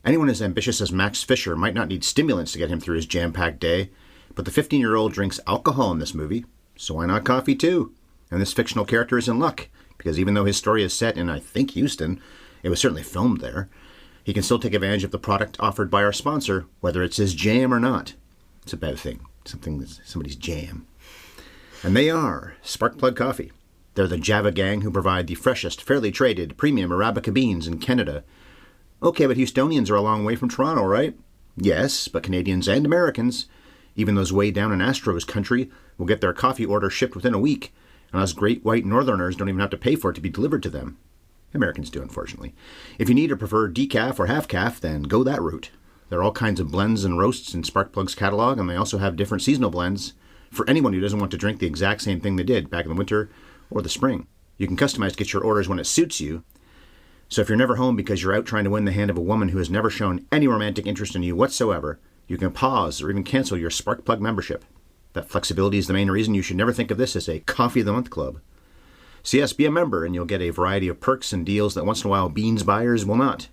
Anyone as ambitious as Max Fisher might not need stimulants to get him through his jam-packed day, but the 15-year-old drinks alcohol in this movie, so why not coffee too? And this fictional character is in luck, because even though his story is set in, I think, Houston, it was certainly filmed there, he can still take advantage of the product offered by our sponsor, whether it's his jam or not. It's a bad thing. Somebody's jam. And they are Sparkplug Coffee. They're the Java gang who provide the freshest, fairly traded, premium Arabica beans in Canada. Okay, but Houstonians are a long way from Toronto, right? Yes, but Canadians and Americans, even those way down in Astros country, will get their coffee order shipped within a week, and us great white northerners don't even have to pay for it to be delivered to them. Americans do, unfortunately. If you need or prefer decaf or half-calf, then go that route. There are all kinds of blends and roasts in Sparkplug's catalog, and they also have different seasonal blends for anyone who doesn't want to drink the exact same thing they did back in the winter or the spring. You can customize to get your orders when it suits you. So if you're never home because you're out trying to win the hand of a woman who has never shown any romantic interest in you whatsoever, you can pause or even cancel your Sparkplug membership. That flexibility is the main reason you should never think of this as a Coffee of the Month club. So yes, be a member and you'll get a variety of perks and deals that once in a while beans buyers will not.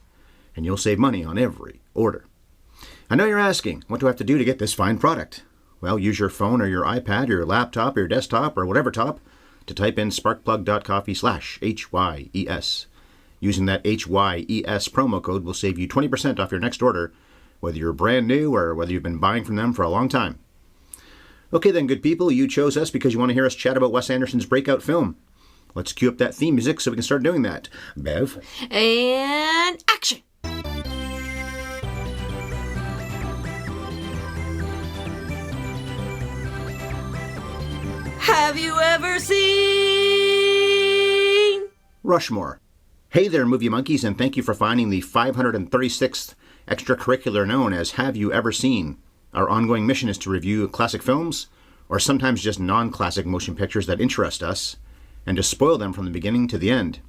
And you'll save money on every order. I know you're asking, what do I have to do to get this fine product? Well, use your phone or your iPad or your laptop or your desktop or whatever top to type in sparkplug.coffee/HYES. Using that HYES promo code will save you 20% off your next order, whether you're brand new or whether you've been buying from them for a long time. Okay then, good people, you chose us because you want to hear us chat about Wes Anderson's breakout film. Let's cue up that theme music so we can start doing that. Bev? And action! Have you ever seen Rushmore? Hey there, movie monkeys, and thank you for finding the 536th extracurricular known as Have You Ever Seen? Our ongoing mission is to review classic films, or sometimes just non-classic motion pictures that interest us, and to spoil them from the beginning to the end.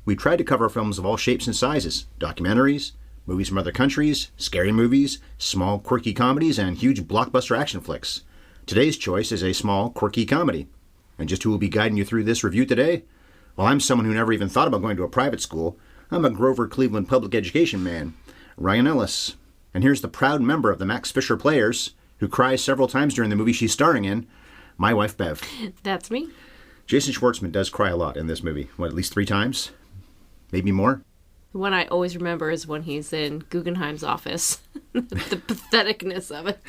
We try to cover films of all shapes and sizes, documentaries, movies from other countries, scary movies, small quirky comedies, and huge blockbuster action flicks. Today's choice is a small quirky comedy. And just who will be guiding you through this review today? Well, I'm someone who never even thought about going to a private school. I'm a Grover Cleveland public education man, Ryan Ellis. And here's the proud member of the Max Fisher Players, who cries several times during the movie she's starring in, my wife, Bev. That's me. Jason Schwartzman does cry a lot in this movie. What, at least 3 times? Maybe more? The one I always remember is when he's in Guggenheim's office. The patheticness of it.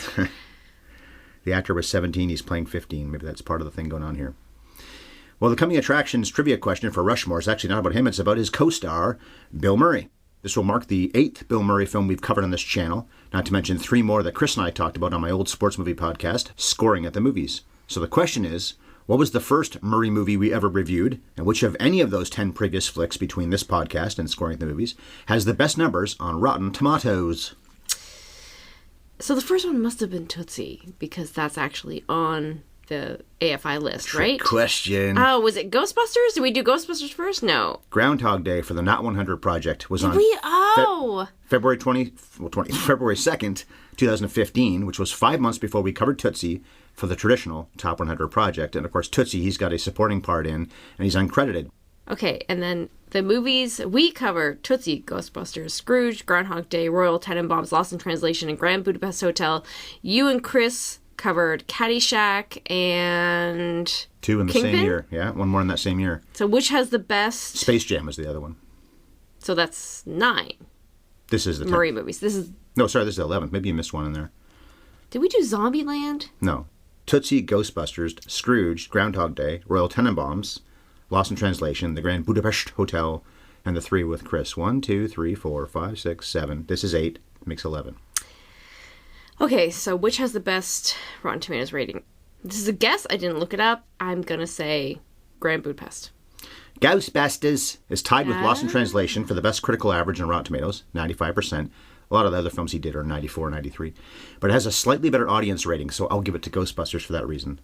The actor was 17, he's playing 15. Maybe that's part of the thing going on here. Well, the coming attractions trivia question for Rushmore is actually not about him, it's about his co-star, Bill Murray. This will mark the 8th Bill Murray film we've covered on this channel, not to mention 3 more that Chris and I talked about on my old sports movie podcast, Scoring at the Movies. So the question is, what was the first Murray movie we ever reviewed, and which of any of those 10 previous flicks between this podcast and Scoring at the Movies has the best numbers on Rotten Tomatoes? So the first one must have been Tootsie, because that's actually on the AFI list, right? Trick question. Oh, was it Ghostbusters? Did we do Ghostbusters first? No. Groundhog Day for the Not 100 Project was on February 2nd, 2015, which was 5 months before we covered Tootsie for the traditional Top 100 Project. And of course, Tootsie, he's got a supporting part in, and he's uncredited. Okay, and then the movies we cover, Tootsie, Ghostbusters, Scrooge, Groundhog Day, Royal Tenenbaums, Lost in Translation, and Grand Budapest Hotel. You and Chris covered Caddyshack and 2 in the Kingpin? same year. Yeah, 1 more in that same year. So which has the best? Space Jam is the other one. So that's 9. This is the 10th. Murray movies. This is... No, sorry, this is the 11th. Maybe you missed one in there. Did we do Zombieland? No. Tootsie, Ghostbusters, Scrooge, Groundhog Day, Royal Tenenbaums, Lost in Translation, the Grand Budapest Hotel, and the 3 with Chris. 1, 2, 3, 4, 5, 6, 7. This is 8. Makes 11. Okay, so which has the best Rotten Tomatoes rating? This is a guess. I didn't look it up. I'm going to say Grand Budapest. Ghostbusters is tied with Lost in Translation for the best critical average on Rotten Tomatoes, 95%. A lot of the other films he did are 94, 93. But it has a slightly better audience rating, so I'll give it to Ghostbusters for that reason.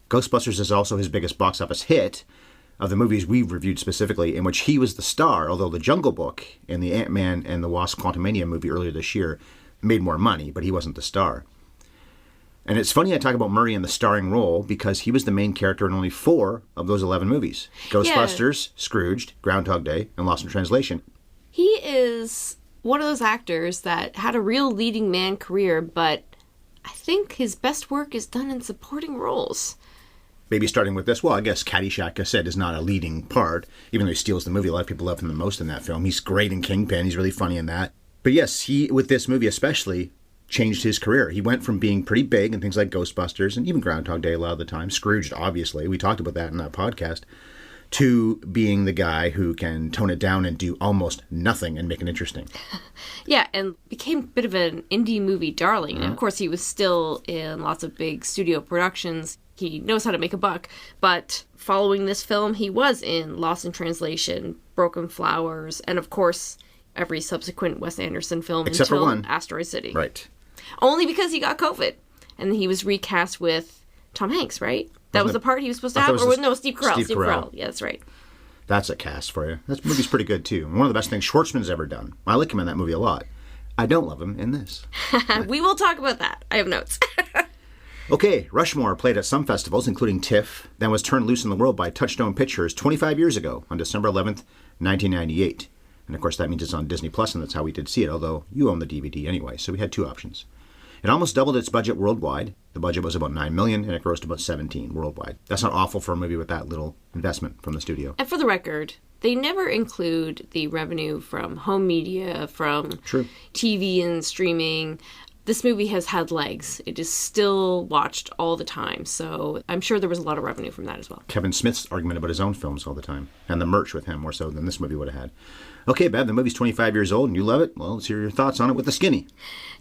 Ghostbusters is also his biggest box office hit of the movies we've reviewed specifically, in which he was the star, although The Jungle Book and the Ant-Man and the Wasp Quantumania movie earlier this year made more money, but he wasn't the star. And it's funny I talk about Murray in the starring role because he was the main character in only 4 of those 11 movies. Ghostbusters, Scrooged, Groundhog Day, and Lost in Translation. He is one of those actors that had a real leading man career, but I think his best work is done in supporting roles. Maybe starting with this, well, I guess Caddyshack, I said, is not a leading part, even though he steals the movie. A lot of people love him the most in that film. He's great in Kingpin. He's really funny in that. But yes, he, with this movie especially, changed his career. He went from being pretty big in things like Ghostbusters and even Groundhog Day a lot of the time, Scrooged, obviously. We talked about that in that podcast. To being the guy who can tone it down and do almost nothing and make it interesting. Yeah, and became a bit of an indie movie darling. And of course, he was still in lots of big studio productions. He knows how to make a buck. But following this film, he was in Lost in Translation, Broken Flowers, and of course, every subsequent Wes Anderson film except until for one. Asteroid City. Right. Only because he got COVID. And he was recast with Tom Hanks, right? That was the part he was supposed to have? Or no, Steve Carell. Steve Carell. Yeah, that's right. That's a cast for you. That movie's pretty good, too. One of the best things Schwartzman's ever done. I like him in that movie a lot. I don't love him in this. We will talk about that. I have notes. Okay, Rushmore played at some festivals, including TIFF, then was turned loose in the world by Touchstone Pictures 25 years ago on December 11th, 1998. And of course, that means it's on Disney Plus, and that's how we did see it, although you own the DVD anyway, so we had two options. It almost doubled its budget worldwide. The budget was about $9 million, and it grossed about $17 million worldwide. That's not awful for a movie with that little investment from the studio. And for the record, they never include the revenue from home media, from TV and streaming. This movie has had legs. It is still watched all the time, so I'm sure there was a lot of revenue from that as well. Kevin Smith's argument about his own films all the time, and the merch with him more so than this movie would have had. Okay, Bev, the movie's 25 years old and you love it. Well, let's hear your thoughts on it with the skinny.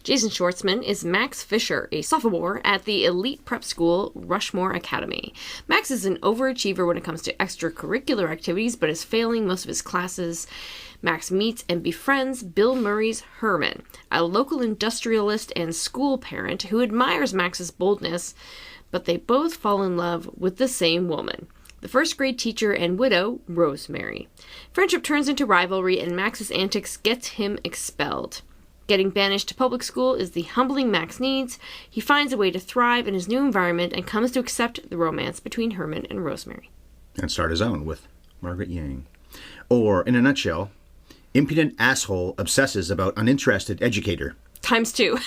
Jason Schwartzman is Max Fisher, a sophomore at the elite prep school Rushmore Academy. Max is an overachiever when it comes to extracurricular activities, but is failing most of his classes. Max meets and befriends Bill Murray's Herman, a local industrialist and school parent who admires Max's boldness, but they both fall in love with the same woman, the first grade teacher and widow, Rosemary. Friendship turns into rivalry, and Max's antics get him expelled. Getting banished to public school is the humbling Max needs. He finds a way to thrive in his new environment and comes to accept the romance between Herman and Rosemary. And start his own with Margaret Yang. Or, in a nutshell, impudent asshole obsesses about uninterested educator. Times two.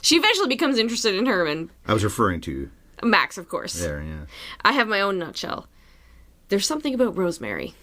She eventually becomes interested in Herman. I was referring to Max, of course. There, yeah. I have my own nutshell. There's something about Rosemary.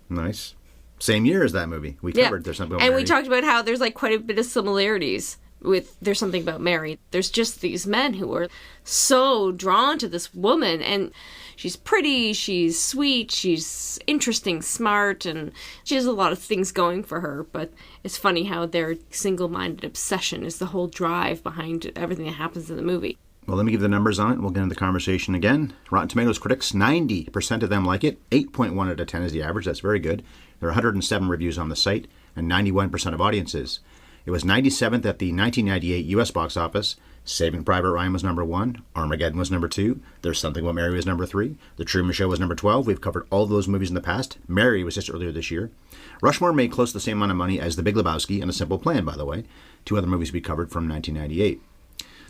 Nice. Same year as that movie. We covered There's Something About And Mary. we talked about how there's like quite a bit of similarities with There's Something About Mary. There's just these men who are so drawn to this woman, and she's pretty, she's sweet, she's interesting, smart, and she has a lot of things going for her, but it's funny how their single-minded obsession is the whole drive behind everything that happens in the movie. Well, let me give the numbers on it, and we'll get into the conversation again. Rotten Tomatoes critics, 90% of them like it. 8.1 out of 10 is the average. That's very good. There are 107 reviews on the site, and 91% of audiences. It was 97th at the 1998 U.S. box office. Saving Private Ryan was number 1. Armageddon was number 2. There's Something About Mary was number 3. The Truman Show was number 12. We've covered all those movies in the past. Mary was just earlier this year. Rushmore made close to the same amount of money as The Big Lebowski and A Simple Plan, by the way. Two other movies we covered from 1998.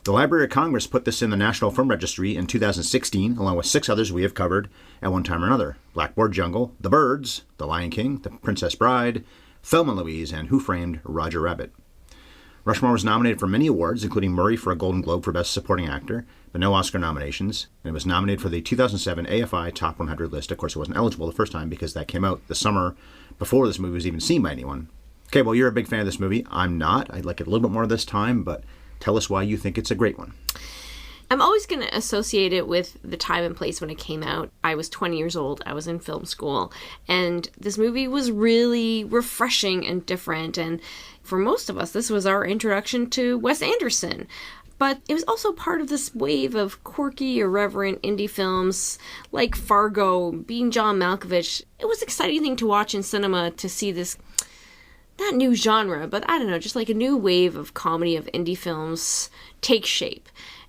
The Library of Congress put this in the National Film Registry in 2016, along with 6 others we have covered at one time or another. Blackboard Jungle, The Birds, The Lion King, The Princess Bride, Thelma and Louise, and Who Framed Roger Rabbit. Rushmore was nominated for many awards, including Murray for a Golden Globe for Best Supporting Actor, but no Oscar nominations, and it was nominated for the 2007 AFI Top 100 list. Of course, it wasn't eligible the first time because that came out the summer before this movie was even seen by anyone. Okay, well, you're a big fan of this movie. I'm not. I'd like it a little bit more this time, but tell us why you think it's a great one. I'm always going to associate it with the time and place when it came out. I was 20 years old. I was in film school. And this movie was really refreshing and different. And for most of us, this was our introduction to Wes Anderson. But it was also part of this wave of quirky, irreverent indie films like Fargo, Being John Malkovich. It was an exciting thing to watch in cinema to see this, not new genre, but I don't know, just like a new wave of comedy of indie films take shape.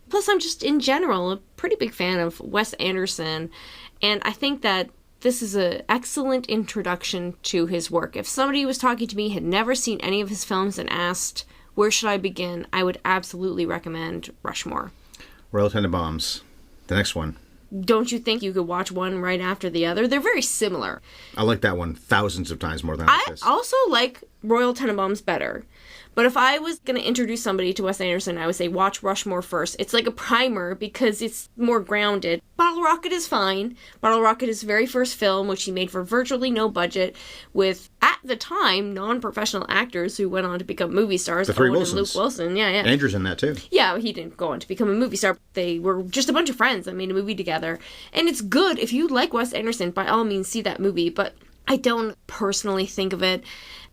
Plus, I'm just, in general, a pretty big fan of Wes Anderson, and I think that this is an excellent introduction to his work. If somebody was talking to me, had never seen any of his films, and asked, where should I begin, I would absolutely recommend Rushmore. Royal Tenenbaums. The next one. don't you think you could watch one right after the other? They're very similar. I like that one thousands of times more than I like this. I also like Royal Tenenbaums better. But if I was going to introduce somebody to Wes Anderson, I would say watch Rushmore first. It's like a primer because it's more grounded. Bottle Rocket is fine. Bottle Rocket is his very first film, which he made for virtually no budget with, at the time, non-professional actors who went on to become movie stars. The three Owen Wilsons. and Luke Wilson. Yeah. Andrew's in that too. Yeah, he didn't go on to become a movie star. They were just a bunch of friends that made a movie together. And it's good. If you like Wes Anderson, by all means, see that movie. But I don't personally think of it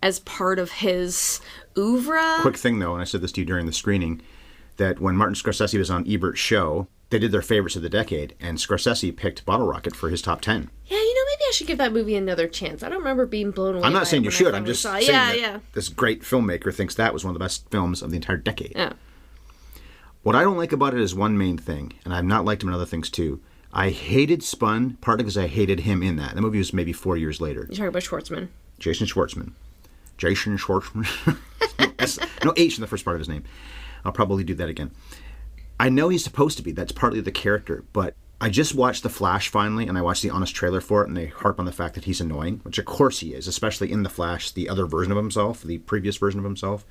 as part of his oeuvre. Quick thing, though, and I said this to you during the screening, that when Martin Scorsese was on Ebert's show, they did their favorites of the decade, and Scorsese picked Bottle Rocket for his top 10. Yeah, maybe I should give that movie another chance. I don't remember being blown away. I'm not saying you should. I'm just saying that yeah. this great filmmaker thinks that was one of the best films of the entire decade. Yeah. What I don't like about it is one main thing, and I've not liked him in other things too. I hated Spun, partly because I hated him in that. The movie was maybe 4 years later. You're talking about Schwartzman. Jason Schwartzman. No H in the first part of his name. I'll probably do that again. I know he's supposed to be. That's partly the character. But I just watched The Flash finally, and I watched the honest trailer for it, and they harp on the fact that he's annoying, which of course he is, especially in The Flash, the other version of himself, the previous version of himself.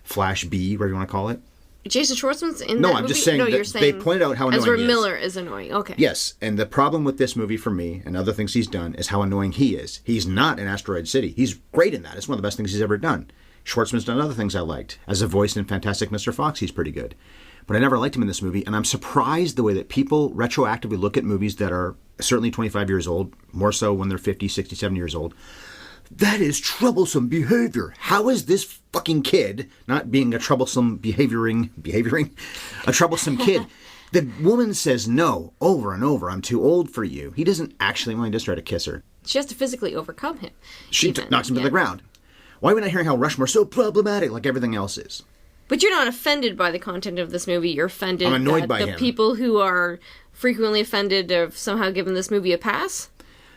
Flash B, whatever you want to call it. Jason Schwartzman's in no, that I'm movie? just saying, you're saying they pointed out how annoying Ezra he is. Miller is annoying. Okay. Yes, and the problem with this movie for me, and other things he's done, is how annoying he is. He's not in Asteroid City. He's great in that. It's one of the best things he's ever done. Schwartzman's done other things I liked. As a voice in Fantastic Mr. Fox, he's pretty good. But I never liked him in this movie, and I'm surprised the way that people retroactively look at movies that are certainly 25 years old, more so when they're 50, 67 years old. That is troublesome behavior. How is this fucking kid not being a troublesome a troublesome kid? The woman says no over and over. I'm too old for you. He doesn't actually want to just try to kiss her. She has to physically overcome him. She knocks him to the ground. Why are we not hearing how Rushmore's so problematic like everything else is? But you're not offended by the content of this movie. You're offended I'm annoyed that by the him. people who are frequently offended have somehow given this movie a pass.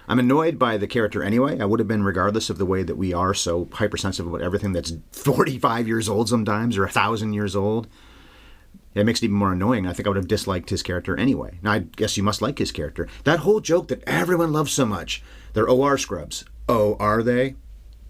I'm annoyed by the character anyway. I would have been regardless of the way that we are so hypersensitive about everything that's 45 years old sometimes or 1,000 years old. It makes it even more annoying. I think I would have disliked his character anyway. Now, I guess you must like his character. That whole joke that everyone loves so much. They're OR scrubs. Oh, are they?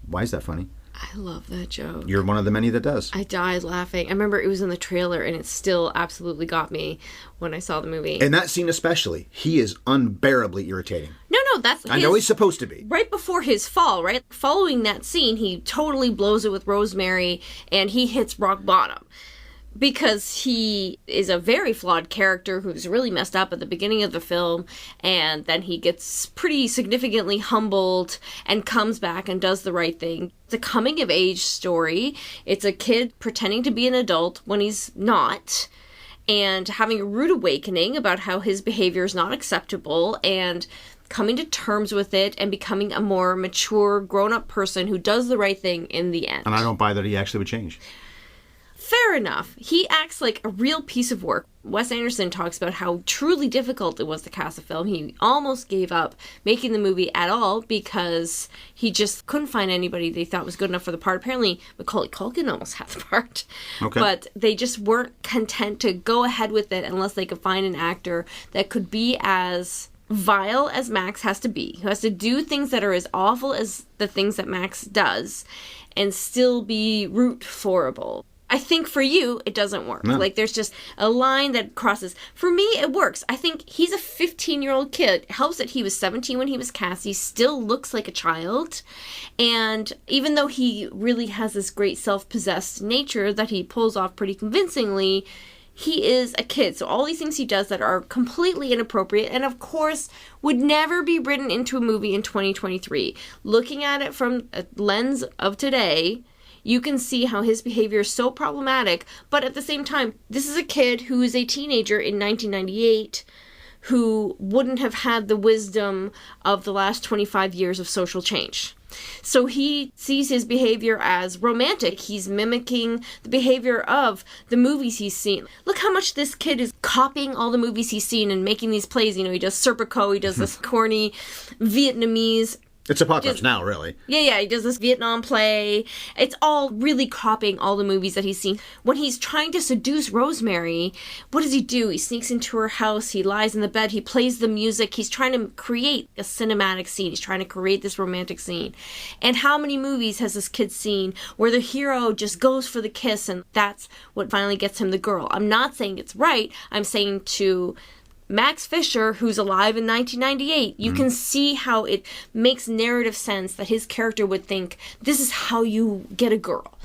Why is that funny? I love that joke. You're one of the many that does. I died laughing. I remember it was in the trailer, and it still absolutely got me when I saw the movie. In that scene especially, he is unbearably irritating. No, that's... I know he's supposed to be. Right before his fall, right? Following that scene, he totally blows it with Rosemary, and he hits rock bottom. Because he is a very flawed character who's really messed up at the beginning of the film, and then he gets pretty significantly humbled and comes back and does the right thing. It's a coming-of-age story. It's a kid pretending to be an adult when he's not, and having a rude awakening about how his behavior is not acceptable, and coming to terms with it and becoming a more mature, grown-up person who does the right thing in the end. And I don't buy that he actually would change. Fair enough. He acts like a real piece of work. Wes Anderson talks about how truly difficult it was to cast a film. He almost gave up making the movie at all because he just couldn't find anybody they thought was good enough for the part. Apparently, Macaulay Culkin almost had the part. Okay. But they just weren't content to go ahead with it unless they could find an actor that could be as vile as Max has to be, who has to do things that are as awful as the things that Max does, and still be root-forable. I think for you, it doesn't work. No. Like, there's just a line that crosses. For me, it works. I think he's a 15-year-old kid. It helps that he was 17 when he was cast. He still looks like a child. And even though he really has this great self-possessed nature that he pulls off pretty convincingly, he is a kid. So all these things he does that are completely inappropriate and, of course, would never be written into a movie in 2023. Looking at it from a lens of today, you can see how his behavior is so problematic, but at the same time, this is a kid who is a teenager in 1998 who wouldn't have had the wisdom of the last 25 years of social change. So he sees his behavior as romantic. He's mimicking the behavior of the movies he's seen. Look how much this kid is copying all the movies he's seen and making these plays. You know, he does Serpico, he does this corny Vietnamese It's Apocalypse Now, really. Yeah, he does this Vietnam play. It's all really copying all the movies that he's seen. When he's trying to seduce Rosemary, what does he do? He sneaks into her house, he lies in the bed, he plays the music, he's trying to create a cinematic scene, he's trying to create this romantic scene. And how many movies has this kid seen where the hero just goes for the kiss and that's what finally gets him the girl? I'm not saying it's right, I'm saying to Max Fisher, who's alive in 1998, you can see how it makes narrative sense that his character would think, this is how you get a girl.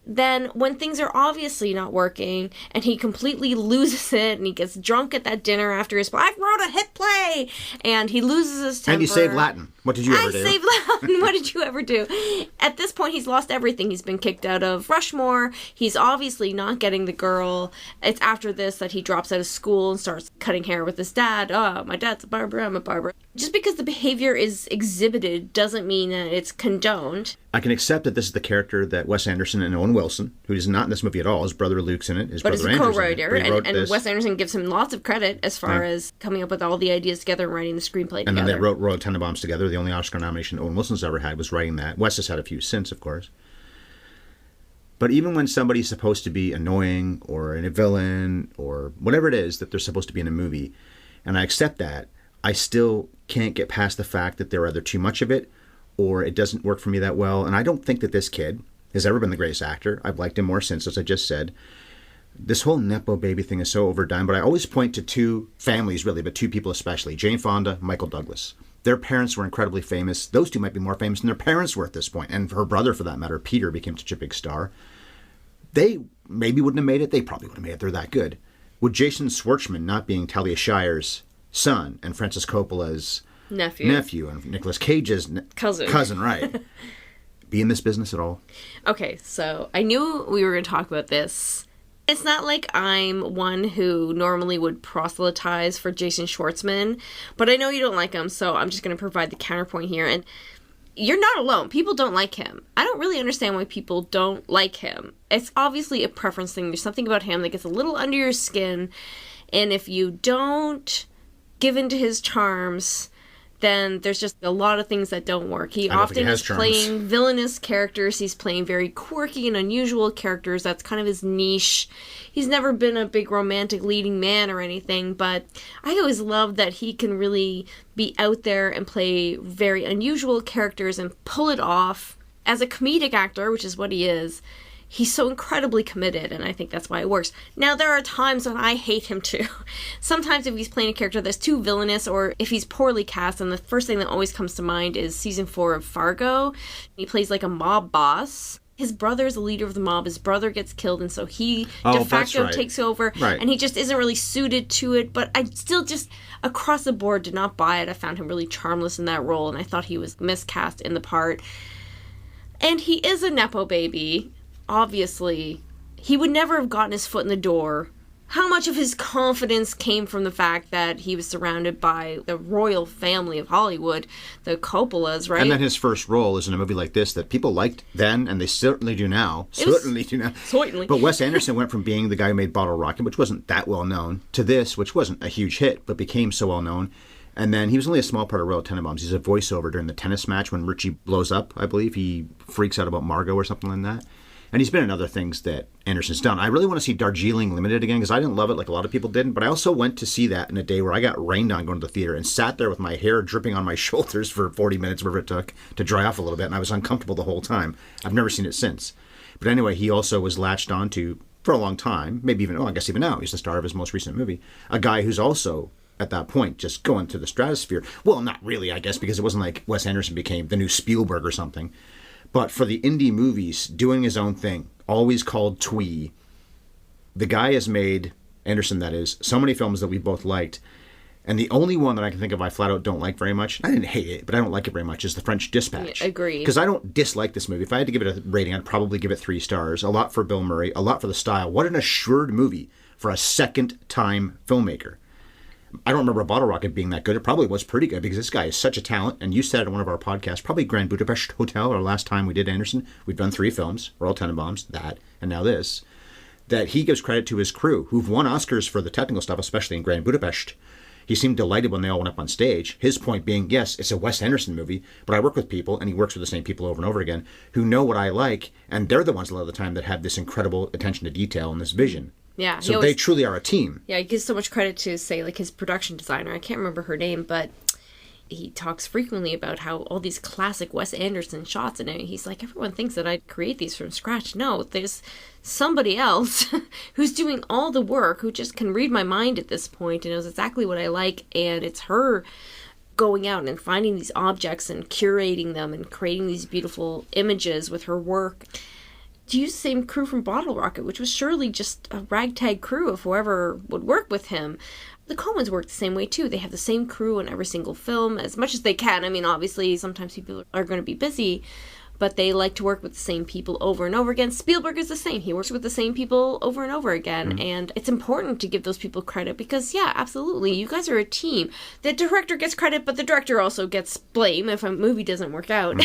Then when things are obviously not working and he completely loses it and he gets drunk at that dinner after his I wrote a hit play and he loses his temper. And you saved Latin. What did you ever do? I saved Latin. What did you ever do? At this point, he's lost everything. He's been kicked out of Rushmore. He's obviously not getting the girl. It's after this that he drops out of school and starts cutting hair with his dad. Oh, my dad's a barber. I'm a barber. Just because the behavior is exhibited doesn't mean that it's condoned. I can accept that this is the character that Wes Anderson and Owen Wilson, who is not in this movie at all, his brother Luke's in it, his but brother he's a Andrew's co-writer, in it. and Wes Anderson gives him lots of credit as far as coming up with all the ideas together and writing the screenplay together. And then they wrote Royal Tenenbaums together. The only Oscar nomination Owen Wilson's ever had was writing that. Wes has had a few since, of course. But even when somebody's supposed to be annoying or a villain or whatever it is that they're supposed to be in a movie, and I accept that, I still can't get past the fact that they're either too much of it or it doesn't work for me that well. And I don't think that this kid has ever been the greatest actor. I've liked him more since, as I just said. This whole Nepo baby thing is so overdone, but I always point to two families, really, but two people especially. Jane Fonda, Michael Douglas. Their parents were incredibly famous. Those two might be more famous than their parents were at this point. And her brother, for that matter, Peter, became such a big star. They maybe wouldn't have made it. They probably would have made it. They're that good. With Jason Schwartzman not being Talia Shire's son and Francis Coppola's nephew and Nicolas Cage's cousin, right? Be in this business at all? Okay, so I knew we were going to talk about this. It's not like I'm one who normally would proselytize for Jason Schwartzman, but I know you don't like him, so I'm just going to provide the counterpoint here. And you're not alone. People don't like him. I don't really understand why people don't like him. It's obviously a preference thing. There's something about him that gets a little under your skin, and if you don't give in to his charms, then there's just a lot of things that don't work. He often is playing villainous characters. He's playing very quirky and unusual characters. That's kind of his niche. He's never been a big romantic leading man or anything, but I always love that he can really be out there and play very unusual characters and pull it off. As a comedic actor, which is what he is, he's so incredibly committed, and I think that's why it works. Now, there are times when I hate him too. Sometimes if he's playing a character that's too villainous, or if he's poorly cast, and the first thing that always comes to mind is season 4 of Fargo. He plays like a mob boss. His brother's the leader of the mob. His brother gets killed, and so he de facto takes over, and he just isn't really suited to it. But I still just, across the board, did not buy it. I found him really charmless in that role, and I thought he was miscast in the part. And he is a Nepo baby. Obviously, he would never have gotten his foot in the door. How much of his confidence came from the fact that he was surrounded by the royal family of Hollywood, the Coppolas, right? And then his first role is in a movie like this that people liked then, and they certainly do now. Certainly. But Wes Anderson went from being the guy who made Bottle Rocket, which wasn't that well known, to this, which wasn't a huge hit, but became so well known. And then he was only a small part of Royal Tenenbaums. He's a voiceover during the tennis match when Richie blows up, I believe. He freaks out about Margot or something like that. And he's been in other things that Anderson's done. I really want to see Darjeeling Limited again because I didn't love it like a lot of people didn't. But I also went to see that in a day where I got rained on going to the theater and sat there with my hair dripping on my shoulders for 40 minutes, whatever it took, to dry off a little bit. And I was uncomfortable the whole time. I've never seen it since. But anyway, he also was latched onto, for a long time, maybe even, I guess even now, he's the star of his most recent movie, a guy who's also, at that point, just going to the stratosphere. Well, not really, I guess, because it wasn't like Wes Anderson became the new Spielberg or something. But for the indie movies, doing his own thing, always called twee, the guy has made, Anderson that is, so many films that we both liked. And the only one that I can think of I flat out don't like very much, I didn't hate it, but I don't like it very much, is The French Dispatch. Yeah, agreed. Because I don't dislike this movie. If I had to give it a rating, I'd probably give it 3 stars. A lot for Bill Murray, a lot for the style. What an assured movie for a second-time filmmaker. I don't remember Bottle Rocket being that good. It probably was pretty good because this guy is such a talent. And you said in one of our podcasts, probably Grand Budapest Hotel, our last time we did Anderson, we've done 3 films, Royal Tenenbaums, that, and now this, that he gives credit to his crew, who've won Oscars for the technical stuff, especially in Grand Budapest. He seemed delighted when they all went up on stage. His point being, yes, it's a Wes Anderson movie, but I work with people, and he works with the same people over and over again, who know what I like, and they're the ones a lot of the time that have this incredible attention to detail and this vision. Yeah. So they truly are a team. Yeah, he gives so much credit to, say, like his production designer. I can't remember her name, but he talks frequently about how all these classic Wes Anderson shots, and he's like, everyone thinks that I'd create these from scratch. No, there's somebody else who's doing all the work, who just can read my mind at this point and knows exactly what I like, and it's her going out and finding these objects and curating them and creating these beautiful images with her work. To use the same crew from Bottle Rocket, which was surely just a ragtag crew of whoever would work with him. The Coens work the same way too. They have the same crew in every single film as much as they can. I mean, obviously, sometimes people are going to be busy, but they like to work with the same people over and over again. Spielberg is the same. He works with the same people over and over again. And it's important to give those people credit because, yeah, absolutely, you guys are a team. The director gets credit, but the director also gets blame if a movie doesn't work out.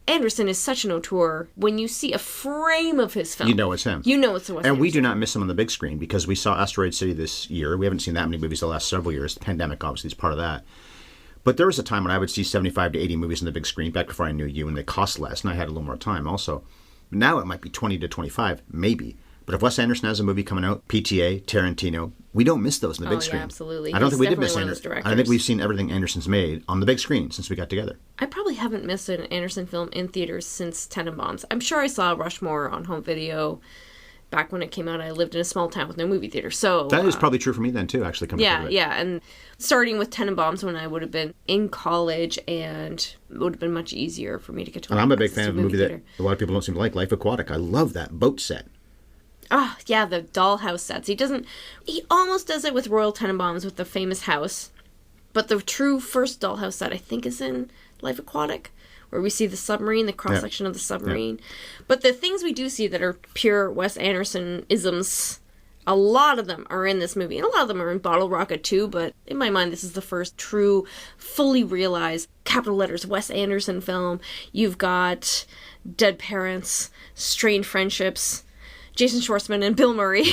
Anderson is such an auteur. When you see a frame of his film, you know it's him. You know it's a Wes And we Anderson. do not miss him on the big screen because we saw Asteroid City this year. We haven't seen that many movies the last several years. The pandemic obviously is part of that. But there was a time when I would see 75 to 80 movies on the big screen back before I knew you, and they cost less, and I had a little more time also. Now it might be 20 to 25, maybe. But if Wes Anderson has a movie coming out, PTA, Tarantino, we don't miss those on the big screen. Yeah, absolutely. I don't think we did miss Anderson. I think we've seen everything Anderson's made on the big screen since we got together. I probably haven't missed an Anderson film in theaters since Tenenbaums. I'm sure I saw Rushmore on home video back when it came out. I lived in a small town with no movie theater, so that is probably true for me then too. Actually, yeah, and starting with Tenenbaums when I would have been in college, and it would have been much easier for me to get to. And I'm a big fan of a movie that a lot of people don't seem to like, Life Aquatic. I love that boat set. Oh, yeah, the dollhouse sets. He almost does it with Royal Tenenbaums with the famous house. But the true first dollhouse set, I think, is in Life Aquatic, where we see the submarine, the cross-section of the submarine. Yeah. But the things we do see that are pure Wes Anderson-isms, a lot of them are in this movie. And a lot of them are in Bottle Rocket, too. But in my mind, this is the first true, fully realized, capital letters, Wes Anderson film. You've got Dead Parents, Strained Friendships, Jason Schwartzman and Bill Murray.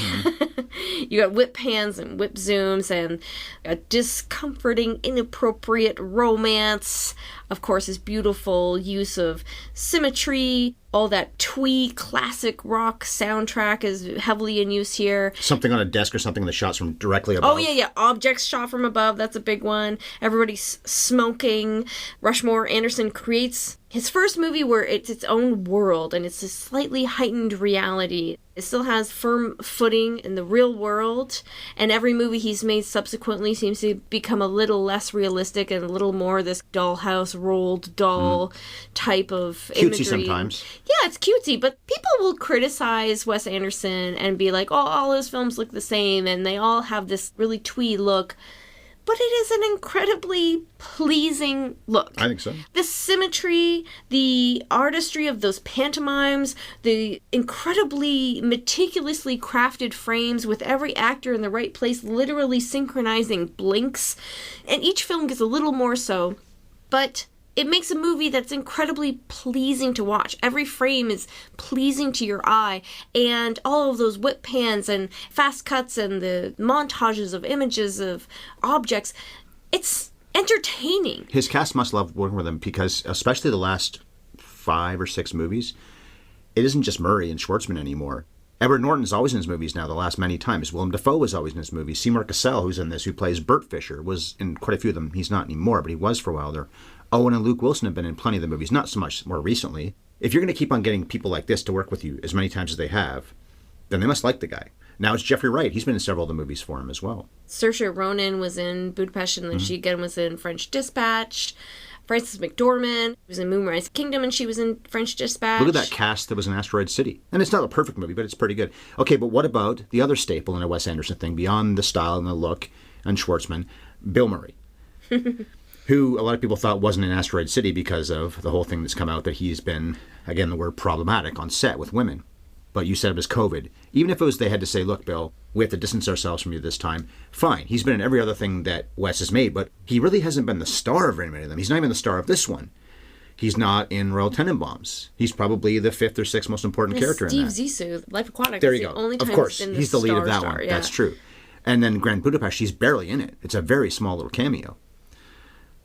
You got whip pans and whip zooms and a discomforting, inappropriate romance. Of course, his beautiful use of symmetry. All that twee classic rock soundtrack is heavily in use here. Something on a desk or something that shots from directly above. Oh, yeah. Objects shot from above. That's a big one. Everybody's smoking. Rushmore Anderson creates his first movie where it's its own world and it's a slightly heightened reality. It still has firm footing in the real world, and every movie he's made subsequently seems to become a little less realistic and a little more this dollhouse, rolled doll type of imagery. Cutesy sometimes. Yeah, it's cutesy, but people will criticize Wes Anderson and be like, oh, all his films look the same, and they all have this really twee look. But it is an incredibly pleasing look. I think so. The symmetry, the artistry of those pantomimes, the incredibly meticulously crafted frames with every actor in the right place, literally synchronizing blinks. And each film gets a little more so, but it makes a movie that's incredibly pleasing to watch. Every frame is pleasing to your eye, and all of those whip pans and fast cuts and the montages of images of objects, it's entertaining. His cast must love working with him because, especially the last 5 or 6 movies, it isn't just Murray and Schwartzman anymore. Edward Norton's always in his movies now, the last many times. Willem Dafoe was always in his movies. Seymour Cassel, who's in this, who plays Bert Fisher, was in quite a few of them. He's not anymore, but he was for a while there. Owen and Luke Wilson have been in plenty of the movies, not so much more recently. If you're going to keep on getting people like this to work with you as many times as they have, then they must like the guy. Now it's Jeffrey Wright. He's been in several of the movies for him as well. Saoirse Ronan was in Budapest, and then she again was in French Dispatch. Frances McDormand was in Moonrise Kingdom, and she was in French Dispatch. Look at that cast that was in Asteroid City. And it's not a perfect movie, but it's pretty good. Okay, but what about the other staple in a Wes Anderson thing, beyond the style and the look and Schwartzman, Bill Murray? Who a lot of people thought wasn't in Asteroid City because of the whole thing that's come out that he's been, again, the word problematic on set with women. But you said it was COVID. Even if it was they had to say, look, Bill, we have to distance ourselves from you this time, fine. He's been in every other thing that Wes has made, but he really hasn't been the star of very many of them. He's not even the star of this one. He's not in Royal Tenenbaums. He's probably the 5th or 6th most important character in that. Steve Zissou, Life Aquatic. There you go. Of course, he's the lead of that one. Yeah. That's true. And then Grand Budapest, she's barely in it. It's a very small little cameo.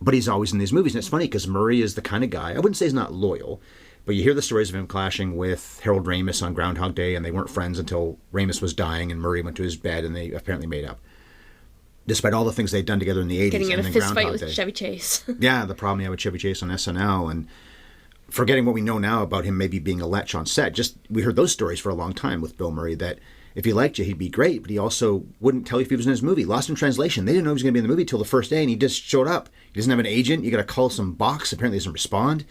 But he's always in these movies. And it's funny because Murray is the kind of guy, I wouldn't say he's not loyal, but you hear the stories of him clashing with Harold Ramis on Groundhog Day, and they weren't friends until Ramis was dying and Murray went to his bed and they apparently made up. Despite all the things they'd done together in the 80s. Getting in and a then fist fight Groundhog with Day. Chevy Chase. Yeah, the problem he had with Chevy Chase on SNL, and forgetting what we know now about him maybe being a lech on set. Just, we heard those stories for a long time with Bill Murray, that if he liked you, he'd be great, but he also wouldn't tell you if he was in his movie. Lost in Translation, they didn't know he was going to be in the movie till the first day, and he just showed up. He doesn't have an agent. You got to call some box. Apparently he doesn't respond.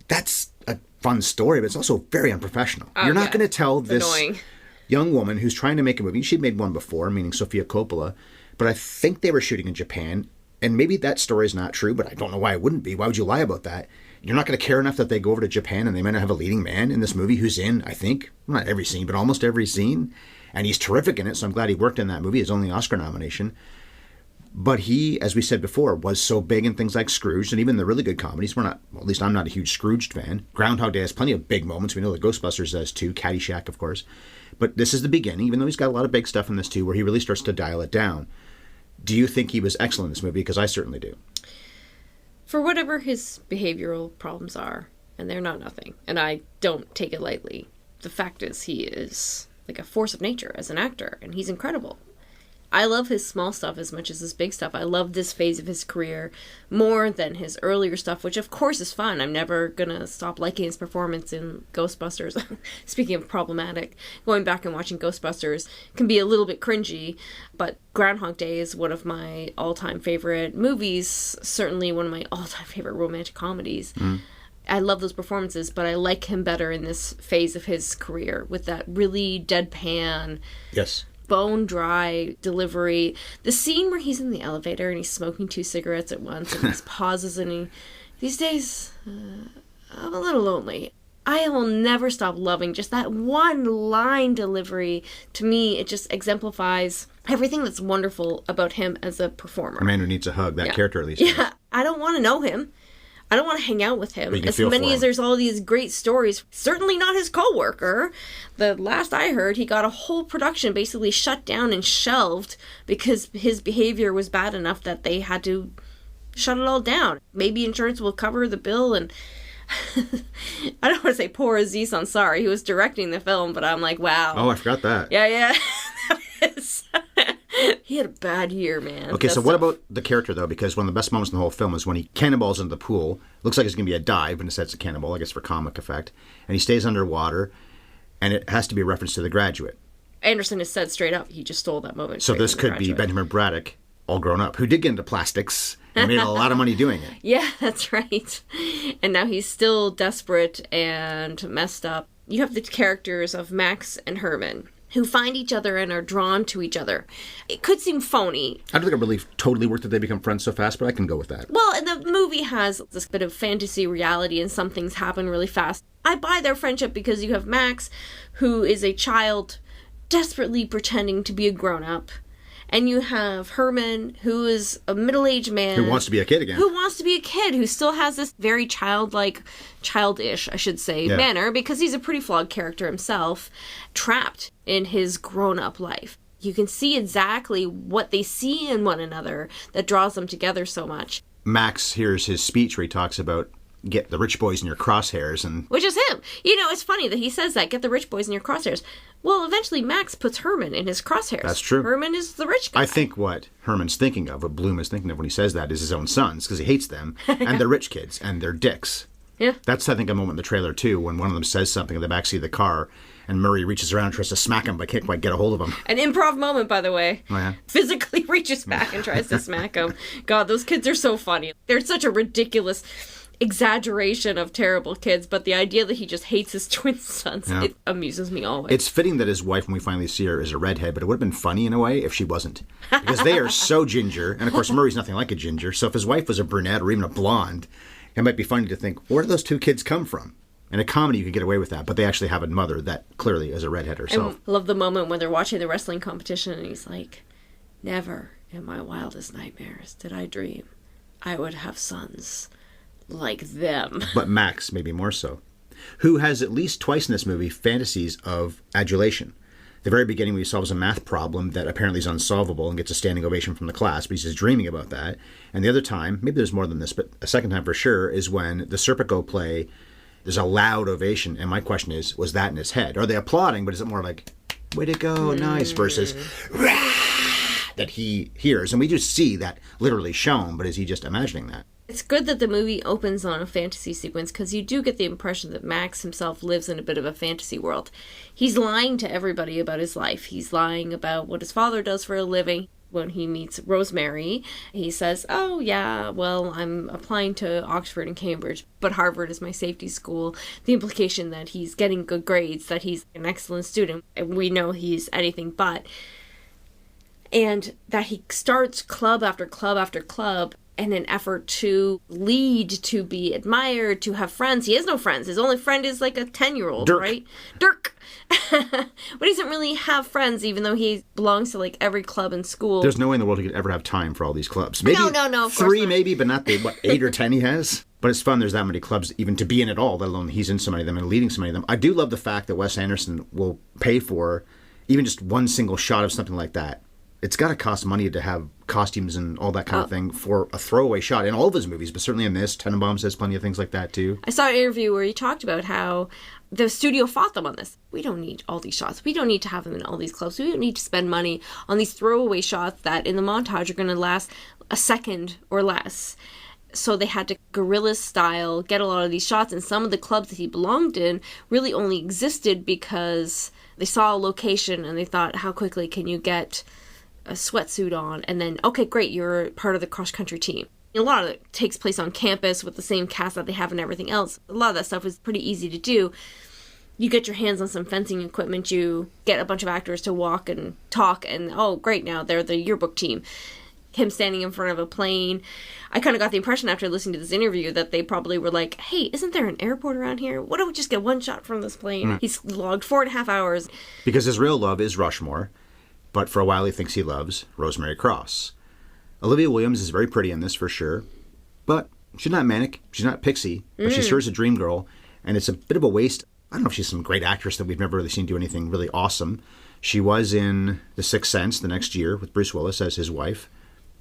That's a fun story, but it's also very unprofessional. You're not going to tell this young woman who's trying to make a movie. She'd made one before, meaning Sofia Coppola, but I think they were shooting in Japan, and maybe that story is not true, but I don't know why it wouldn't be. Why would you lie about that? You're not going to care enough that they go over to Japan and they might not have a leading man in this movie who's in, I think, not every scene, but almost every scene. And he's terrific in it, so I'm glad he worked in that movie. His only Oscar nomination. But he, as we said before, was so big in things like Scrooge and even the really good comedies. At least I'm not a huge Scrooged fan. Groundhog Day has plenty of big moments. We know the Ghostbusters does too. Caddyshack, of course. But this is the beginning, even though he's got a lot of big stuff in this too, where he really starts to dial it down. Do you think he was excellent in this movie? Because I certainly do. For whatever his behavioral problems are, and they're not nothing, and I don't take it lightly, the fact is he is like a force of nature as an actor, and he's incredible. I love his small stuff as much as his big stuff. I love this phase of his career more than his earlier stuff, which of course is fun. I'm never gonna stop liking his performance in Ghostbusters. Speaking of problematic, going back and watching Ghostbusters can be a little bit cringy, but Groundhog Day is one of my all-time favorite movies, certainly one of my all-time favorite romantic comedies. Mm. I love those performances, but I like him better in this phase of his career with that really deadpan, bone dry delivery. The scene where he's in the elevator and he's smoking 2 cigarettes at once and he pauses and these days, I'm a little lonely. I will never stop loving just that one line delivery. To me, it just exemplifies everything that's wonderful about him as a performer. A man who needs a hug, that character at least. Yeah, I don't want to know him. I don't want to hang out with him. As many as there's all these great stories, certainly not his co-worker. The last I heard, he got a whole production basically shut down and shelved because his behavior was bad enough that they had to shut it all down. Maybe insurance will cover the bill, and I don't want to say poor Aziz Ansari, who was directing the film, but I'm like, wow. Oh, I forgot that. Yeah. That is... He had a bad year, man. Okay, so what about the character, though? Because one of the best moments in the whole film is when he cannonballs into the pool. Looks like it's going to be a dive, but instead it's a cannonball, I guess for comic effect. And he stays underwater, and it has to be a reference to The Graduate. Anderson has said straight up, he just stole that moment. So this could be Benjamin Braddock, all grown up, who did get into plastics and made a lot of money doing it. Yeah, that's right. And now he's still desperate and messed up. You have the characters of Max and Herman, who find each other and are drawn to each other. It could seem phony. I don't think it really totally worked that they become friends so fast, but I can go with that. Well, and the movie has this bit of fantasy reality and some things happen really fast. I buy their friendship because you have Max, who is a child desperately pretending to be a grown-up. And you have Herman, who is a middle-aged man. Who wants to be a kid again. Who wants to be a kid, who still has this very childish, I should say, manner, because he's a pretty flawed character himself, trapped in his grown-up life. You can see exactly what they see in one another that draws them together so much. Max hears his speech where he talks about get the rich boys in your crosshairs. Which is him. You know, it's funny that he says that, get the rich boys in your crosshairs. Well, eventually Max puts Herman in his crosshairs. That's true. Herman is the rich guy. I think what Herman's thinking of, what Bloom is thinking of when he says that, is his own sons, because he hates them, and they're rich kids, and they're dicks. Yeah. That's, I think, a moment in the trailer, too, when one of them says something in the backseat of the car, and Murray reaches around and tries to smack him, but can't quite get a hold of him. An improv moment, by the way. Oh, yeah? Physically reaches back and tries to smack him. God, those kids are so funny. They're such a ridiculous exaggeration of terrible kids, but the idea that he just hates his twin sons, it amuses me always. It's fitting that his wife, when we finally see her, is a redhead, but it would have been funny in a way if she wasn't. Because they are so ginger, and of course Murray's nothing like a ginger, so if his wife was a brunette or even a blonde, it might be funny to think, where do those two kids come from? In a comedy, you could get away with that, but they actually have a mother that clearly is a redhead herself. I love the moment when they're watching the wrestling competition, and he's like, never in my wildest nightmares did I dream I would have sons like them. But Max, maybe more so, who has at least twice in this movie fantasies of adulation. The very beginning, he solves a math problem that apparently is unsolvable and gets a standing ovation from the class, but he's just dreaming about that. And the other time, maybe there's more than this, but a second time for sure, is when the Serpico play, there's a loud ovation. And my question is, was that in his head? Are they applauding, but is it more like, way to go, nice, versus, rah, that he hears? And we just see that literally shown, but is he just imagining that? It's good that the movie opens on a fantasy sequence because you do get the impression that Max himself lives in a bit of a fantasy world. He's lying to everybody about his life. He's lying about what his father does for a living. When he meets Rosemary, he says, oh yeah, well, I'm applying to Oxford and Cambridge, but Harvard is my safety school. The implication that he's getting good grades, that he's an excellent student, and we know he's anything but. And that he starts club after club after club in an effort to lead, to be admired, to have friends. He has no friends. His only friend is like a 10-year-old, Dirk. right? Dirk. But he doesn't really have friends, even though he belongs to like every club in school. There's no way in the world he could ever have time for all these clubs. Maybe No, of course 3 not. maybe, but not the, 8 or 10 he has? But it's fun there's that many clubs even to be in at all, let alone he's in so many of them and leading so many of them. I do love the fact that Wes Anderson will pay for even just one single shot of something like that. It's got to cost money to have costumes and all that kind of thing for a throwaway shot in all of his movies, but certainly in this, Tenenbaum says plenty of things like that too. I saw an interview where he talked about how the studio fought them on this. We don't need all these shots. We don't need to have them in all these clubs. We don't need to spend money on these throwaway shots that in the montage are going to last a second or less. So they had to guerrilla style get a lot of these shots, and some of the clubs that he belonged in really only existed because they saw a location and they thought, how quickly can you get a sweatsuit on, and then, okay, great, you're part of the cross-country team. A lot of it takes place on campus with the same cast that they have and everything else. A lot of that stuff is pretty easy to do. You get your hands on some fencing equipment, you get a bunch of actors to walk and talk, and oh, great, now they're the yearbook team. Him standing in front of a plane. I kind of got the impression after listening to this interview that they probably were like, hey, isn't there an airport around here? Why don't we just get one shot from this plane? He's logged 4.5 hours. Because his real love is Rushmore, but for a while he thinks he loves Rosemary Cross. Olivia Williams is very pretty in this for sure, but she's not manic, she's not pixie, but she sure is a dream girl, and it's a bit of a waste. I don't know if she's some great actress that we've never really seen do anything really awesome. She was in The Sixth Sense the next year with Bruce Willis as his wife.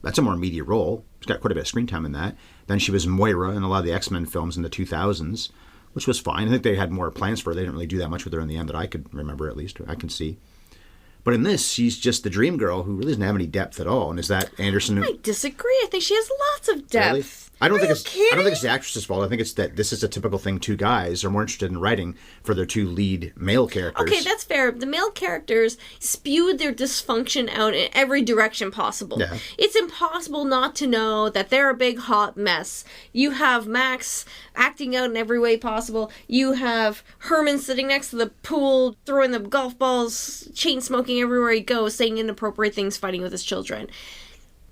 That's a more meaty role. She's got quite a bit of screen time in that. Then she was Moira in a lot of the X-Men films in the 2000s, which was fine. I think they had more plans for her. They didn't really do that much with her in the end that I could remember, at least, or I can see. But in this, she's just the dream girl who really doesn't have any depth at all. And is that Anderson? I disagree. I think she has lots of depth. Really? I don't think it's kidding? the actress's fault. I think it's that this is a typical thing two guys are more interested in writing for their two lead male characters. Okay, that's fair. The male characters spewed their dysfunction out in every direction possible. Yeah. It's impossible not to know that they're a big hot mess. You have Max acting out in every way possible. You have Herman sitting next to the pool, throwing the golf balls, chain smoking everywhere he goes, saying inappropriate things, fighting with his children.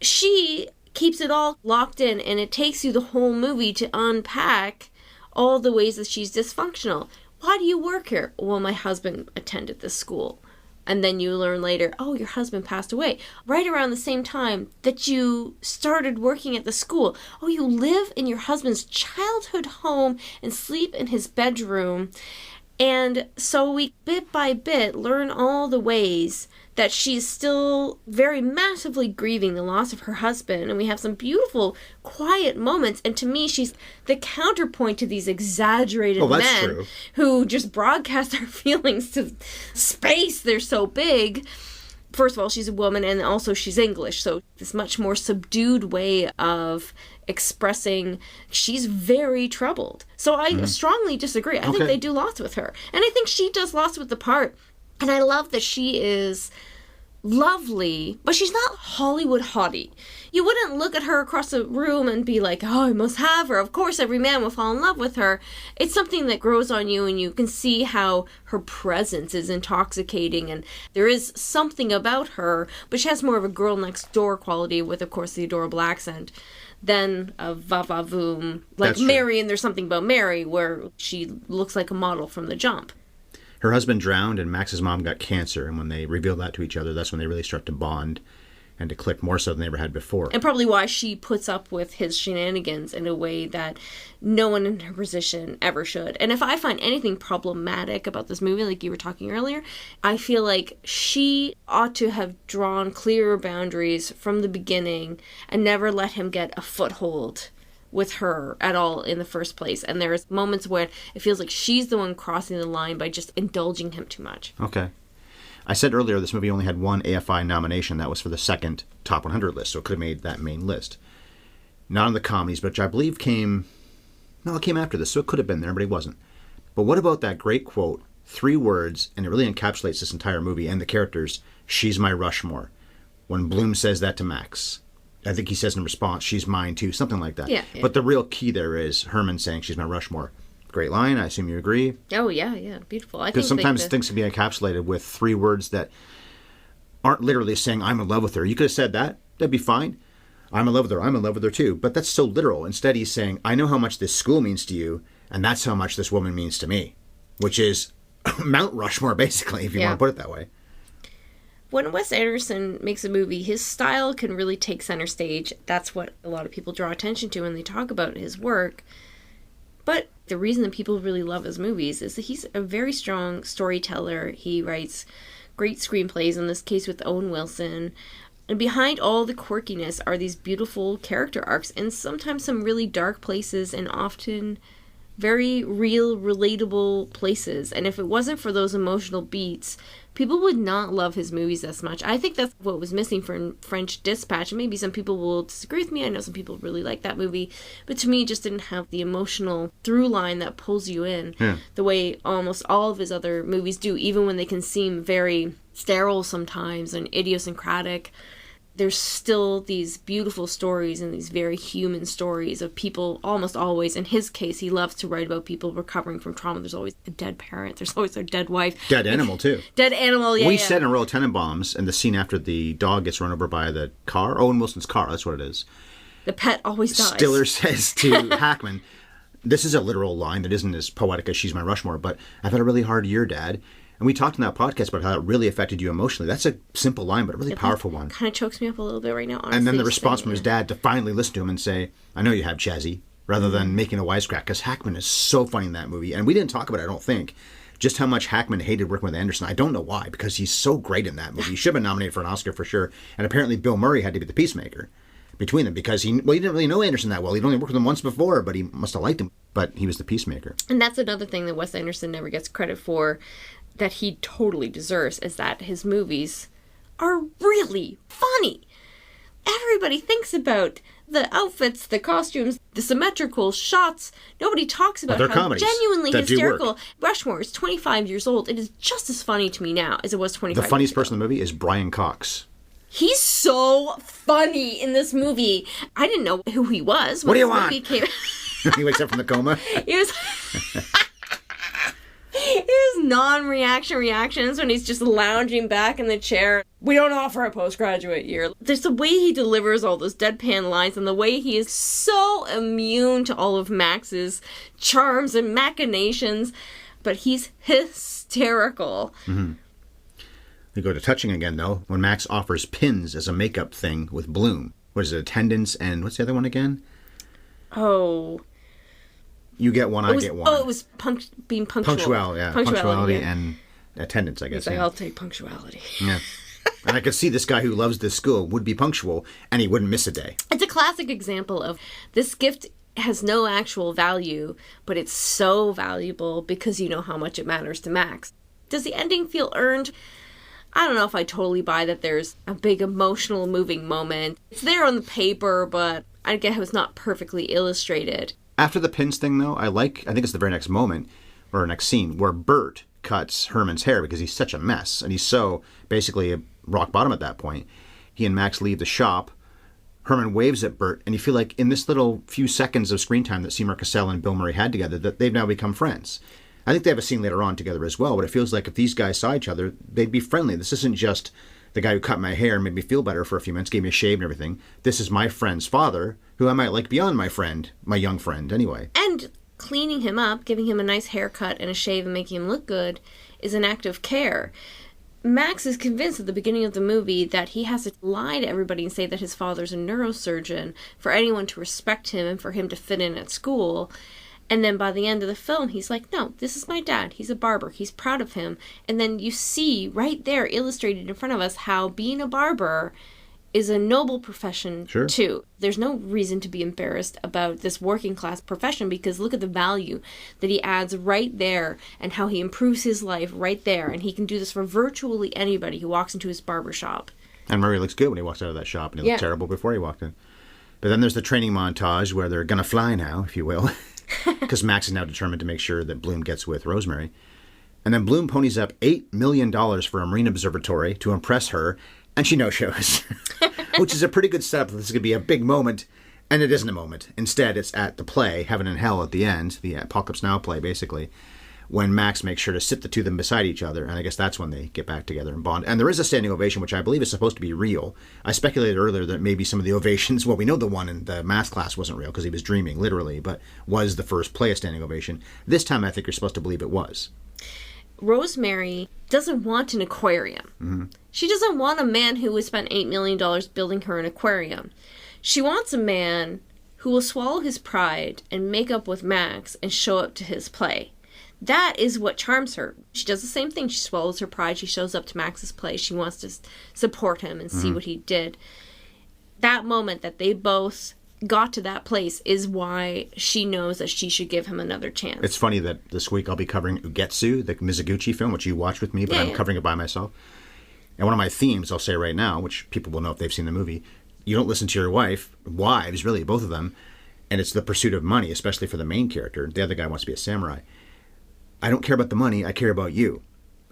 She keeps it all locked in, and it takes you the whole movie to unpack all the ways that she's dysfunctional. Why do you work here? Well, my husband attended this school. And then you learn later, oh, your husband passed away. Right around the same time that you started working at the school. Oh, you live in your husband's childhood home and sleep in his bedroom. And so we, bit by bit, learn all the ways that she's still very massively grieving the loss of her husband. And we have some beautiful, quiet moments. And to me, she's the counterpoint to these exaggerated men true. who just broadcast their feelings to space. They're so big. First of all, she's a woman, and also she's English. So this much more subdued way of expressing she's very troubled. So I strongly disagree. I think they do lots with her. And I think she does lots with the part. And I love that she is lovely, but she's not Hollywood haughty. You wouldn't look at her across the room and be like, oh, I must have her. Of course, every man will fall in love with her. It's something that grows on you, and you can see how her presence is intoxicating, and there is something about her, but she has more of a girl next door quality with, of course, the adorable accent than a va-va-voom. Like Mary, and There's Something About Mary, where she looks like a model from the jump. Her husband drowned, and Max's mom got cancer, and when they revealed that to each other, that's when they really start to bond. and to click more so than they ever had before. And probably why she puts up with his shenanigans in a way that no one in her position ever should. And if I find anything problematic about this movie, like you were talking earlier, I feel like she ought to have drawn clearer boundaries from the beginning and never let him get a foothold with her at all in the first place. And there's moments where it feels like she's the one crossing the line by just indulging him too much. Okay. I said earlier this movie only had one AFI nomination. That was for the second Top 100 list, so it could have made that main list. Not on the comedies, which I believe came after this, so it could have been there, but it wasn't. But what about that great quote, 3 words, and it really encapsulates this entire movie and the characters, "She's my Rushmore." When Bloom says that to Max, I think he says in response, "She's mine too," something like that. Yeah. But the real key there is Herman saying, "She's my Rushmore." Great line. I assume you agree. Oh, yeah. Beautiful. Because sometimes things can be encapsulated with 3 words that aren't literally saying, "I'm in love with her." You could have said that. That'd be fine. "I'm in love with her. I'm in love with her too." But that's so literal. Instead, he's saying, "I know how much this school means to you, and that's how much this woman means to me." Which is Mount Rushmore, basically, if you want to put it that way. When Wes Anderson makes a movie, his style can really take center stage. That's what a lot of people draw attention to when they talk about his work. But the reason that people really love his movies is that he's a very strong storyteller. He writes great screenplays, in this case with Owen Wilson. And behind all the quirkiness are these beautiful character arcs and sometimes some really dark places and often very real, relatable places. And if it wasn't for those emotional beats, people would not love his movies as much. I think that's what was missing from French Dispatch. And maybe some people will disagree with me. I know some people really like that movie. But to me, it just didn't have the emotional through line that pulls you in the way almost all of his other movies do, even when they can seem very sterile sometimes and idiosyncratic. There's still these beautiful stories and these very human stories of people, almost always. In his case, he loves to write about people recovering from trauma. There's always a dead parent. There's always a dead wife. Dead animal, too. Dead animal, yeah. We said in Royal Tenenbaums, in the scene after the dog gets run over by the car, Owen Wilson's car, that's what it is. The pet always dies. Stiller says to Hackman, this is a literal line that isn't as poetic as "She's my Rushmore," but "I've had a really hard year, Dad." And we talked in that podcast about how it really affected you emotionally. That's a simple line, but a really powerful one. Kind of chokes me up a little bit right now, honestly. And then the response from his dad to finally listen to him and say, "I know you have, Chazzy," rather than making a wisecrack, because Hackman is so funny in that movie. And we didn't talk about it, I don't think, just how much Hackman hated working with Anderson. I don't know why, because he's so great in that movie. He should have been nominated for an Oscar for sure. And apparently Bill Murray had to be the peacemaker between them, because he didn't really know Anderson that well. He'd only worked with him once before, but he must have liked him. But he was the peacemaker. And that's another thing that Wes Anderson never gets credit for, that he totally deserves, is that his movies are really funny. Everybody thinks about the outfits, the costumes, the symmetrical shots. Nobody talks about how genuinely hysterical. Rushmore is 25 years old. It is just as funny to me now as it was 25 years ago. The funniest person in the movie is Brian Cox. He's so funny in this movie. I didn't know who he was. What do you want? He wakes up from the coma. He was... His non-reaction reactions when he's just lounging back in the chair. "We don't offer a postgraduate year." There's the way he delivers all those deadpan lines and the way he is so immune to all of Max's charms and machinations. But he's hysterical. Mm-hmm. We go to touching again, though, when Max offers pins as a makeup thing with Bloom. What is it, attendance and what's the other one again? Oh... You get one, I get one. Oh, it was being punctual. Punctuality and attendance, I guess. He's like, "I'll take punctuality." Yeah. And I could see this guy who loves this school would be punctual, and he wouldn't miss a day. It's a classic example of this gift has no actual value, but it's so valuable because you know how much it matters to Max. Does the ending feel earned? I don't know if I totally buy that there's a big emotional moving moment. It's there on the paper, but I guess it was not perfectly illustrated. After the pins thing, though, I think it's the very next moment, or next scene, where Bert cuts Herman's hair because he's such a mess, and he's so basically rock bottom at that point. He and Max leave the shop. Herman waves at Bert, and you feel like in this little few seconds of screen time that Seymour Cassell and Bill Murray had together, that they've now become friends. I think they have a scene later on together as well, but it feels like if these guys saw each other, they'd be friendly. This isn't just the guy who cut my hair and made me feel better for a few minutes, gave me a shave and everything. This is my friend's father, who I might like beyond my friend, my young friend, anyway. And cleaning him up, giving him a nice haircut and a shave and making him look good is an act of care. Max is convinced at the beginning of the movie that he has to lie to everybody and say that his father's a neurosurgeon for anyone to respect him and for him to fit in at school. And then by the end of the film, he's like, no, this is my dad. He's a barber. He's proud of him. And then you see right there illustrated in front of us how being a barber is a noble profession, sure, too. There's no reason to be embarrassed about this working class profession because look at the value that he adds right there and how he improves his life right there. And he can do this for virtually anybody who walks into his barber shop. And Murray looks good when he walks out of that shop, and he looked terrible before he walked in. But then there's the training montage where they're going to fly now, if you will, because Max is now determined to make sure that Bloom gets with Rosemary. And then Bloom ponies up $8 million for a marine observatory to impress her, and she no-shows, which is a pretty good setup. This is going to be a big moment, and it isn't a moment. Instead, it's at the play, Heaven and Hell at the end, the Apocalypse Now play, basically, when Max makes sure to sit the two of them beside each other, and I guess that's when they get back together and bond. And there is a standing ovation, which I believe is supposed to be real. I speculated earlier that maybe some of the ovations, well, we know the one in the math class wasn't real because he was dreaming, literally, but was the first play a standing ovation. This time, I think you're supposed to believe it was. Rosemary doesn't want an aquarium. Mm-hmm. She doesn't want a man who would spend $8 million building her an aquarium. She wants a man who will swallow his pride and make up with Max and show up to his play. That is what charms her. She does the same thing. She swallows her pride. She shows up to Max's play. She wants to support him and see what he did. That moment that they both got to that place is why she knows that she should give him another chance. It's funny that this week I'll be covering Ugetsu, the Mizoguchi film, which you watched with me, but I'm covering it by myself. And one of my themes, I'll say right now, which people will know if they've seen the movie, you don't listen to your wives, really, both of them, and it's the pursuit of money, especially for the main character. The other guy wants to be a samurai. I don't care about the money, I care about you.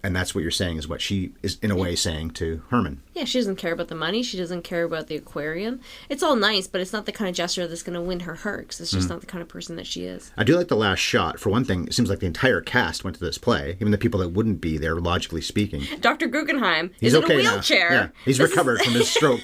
And that's what you're saying is what she is, in a way, saying to Herman. Yeah, she doesn't care about the money. She doesn't care about the aquarium. It's all nice, but it's not the kind of gesture that's going to win her heart, because it's just not the kind of person that she is. I do like the last shot. For one thing, it seems like the entire cast went to this play, even the people that wouldn't be there, logically speaking. Dr. Guggenheim is in a wheelchair. Yeah, he's recovered from his stroke.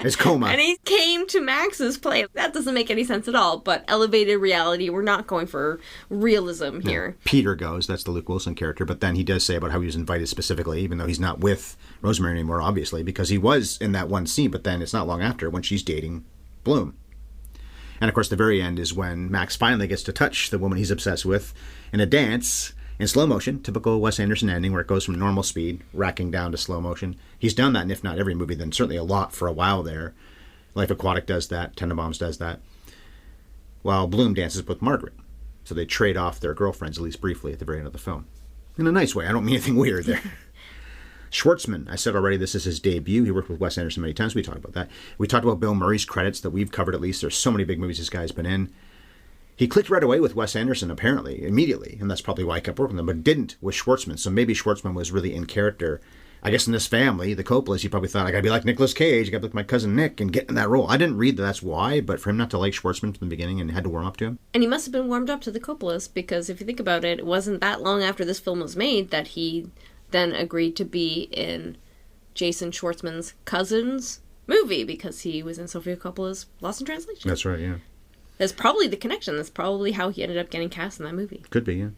His coma. And he came to Max's play. That doesn't make any sense at all, but elevated reality, we're not going for realism here. Yeah. Peter goes, that's the Luke Wilson character, but then he does say about how he was invited specifically, even though he's not with Rosemary anymore, obviously, because he was in that one scene, but then it's not long after when she's dating Bloom. And of course, the very end is when Max finally gets to touch the woman he's obsessed with in a dance in slow motion, typical Wes Anderson ending where it goes from normal speed, racking down to slow motion. He's done that, and if not every movie, then certainly a lot for a while there. Life Aquatic does that, Tenenbaums does that. While Bloom dances with Margaret. So they trade off their girlfriends, at least briefly, at the very end of the film. In a nice way. I don't mean anything weird there. Schwartzman, I said already, this is his debut. He worked with Wes Anderson many times. We talked about that. We talked about Bill Murray's credits that we've covered at least. There's so many big movies this guy's been in. He clicked right away with Wes Anderson, apparently, immediately, and that's probably why I kept working with him, but didn't with Schwartzman. So maybe Schwartzman was really in character. I guess in this family, the Coppolas, he probably thought, I gotta be like Nicolas Cage, I gotta be like my cousin Nick, and get in that role. I didn't read that that's why, but for him not to like Schwartzman from the beginning and had to warm up to him. And he must have been warmed up to the Coppolas, because if you think about it, it wasn't that long after this film was made that he then agreed to be in Jason Schwartzman's cousin's movie, because he was in Sofia Coppola's Lost in Translation. That's right, yeah. That's probably the connection. That's probably how he ended up getting cast in that movie. Could be, yeah.